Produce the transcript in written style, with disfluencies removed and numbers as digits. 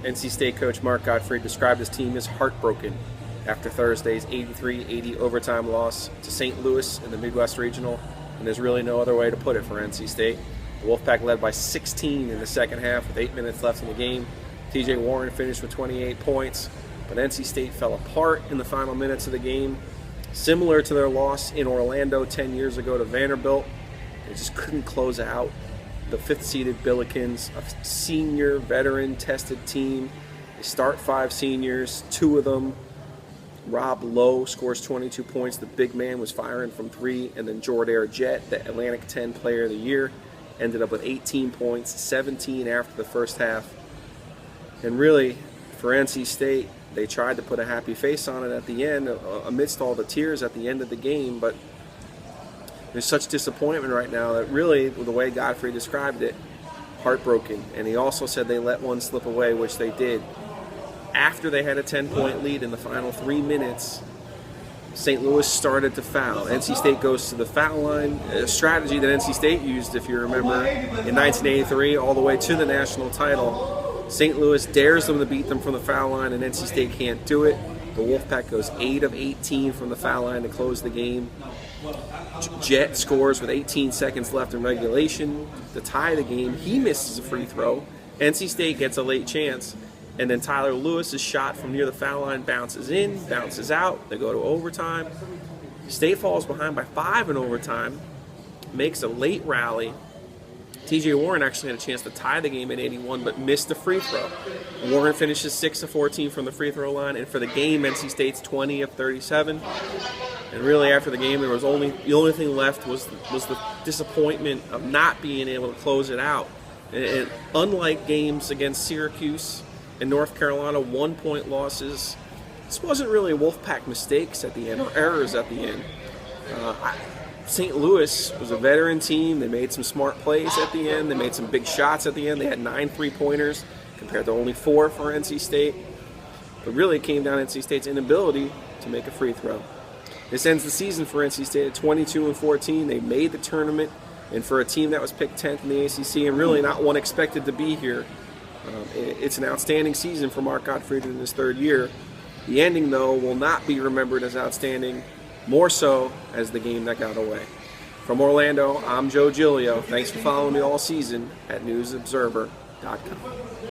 NC State coach Mark Gottfried described his team as heartbroken after Thursday's 83-80 overtime loss to St. Louis in the Midwest Regional, and there's really no other way to put it for NC State. The Wolfpack led by 16 in the second half with 8 minutes left in the game. TJ Warren finished with 28 points, but NC State fell apart in the final minutes of the game. Similar to their loss in Orlando 10 years ago to Vanderbilt, they just couldn't close out the fifth-seeded Billikens, a senior, veteran-tested team. They start 5 seniors, 2 of them. Rob Lowe scores 22 points. The big man was firing from 3, and then Jordair Jett, the Atlantic 10 Player of the Year, ended up with 18 points, 17 after the first half. And really, for NC State, they tried to put a happy face on it at the end, amidst all the tears at the end of the game, but there's such disappointment right now that really, the way Godfrey described it, heartbroken. And he also said they let one slip away, which they did. After they had a 10-point lead in the final 3 minutes, St. Louis started to foul. NC State goes to the foul line, a strategy that NC State used, if you remember, in 1983, all the way to the national title. St. Louis dares them to beat them from the foul line, and NC State can't do it. The Wolfpack goes 8 of 18 from the foul line to close the game. Jett scores with 18 seconds left in regulation to tie the game. He misses a free throw. NC State gets a late chance. And then Tyler Lewis's shot from near the foul line bounces in, bounces out. They go to overtime. State falls behind by 5 in overtime, makes a late rally. TJ Warren actually had a chance to tie the game at 81, but missed the free throw. Warren finishes 6 of 14 from the free throw line, and for the game, NC State's 20 of 37. And really, after the game, the only thing left was the disappointment of not being able to close it out. And unlike games against Syracuse and North Carolina, 1-point losses, this wasn't really Wolfpack mistakes at the end or errors at the end. St. Louis was a veteran team. They made some smart plays at the end. They made some big shots at the end. They had 9 3-pointers compared to only 4 for NC State. But really, it came down to NC State's inability to make a free throw. This ends the season for NC State at 22-14. They made the tournament, and for a team that was picked 10th in the ACC and really not one expected to be here, it's an outstanding season for Mark Gottfried in his 3rd year. The ending, though, will not be remembered as outstanding, more so as the game that got away. From Orlando, I'm Joe Giglio. Thanks for following me all season at newsobserver.com.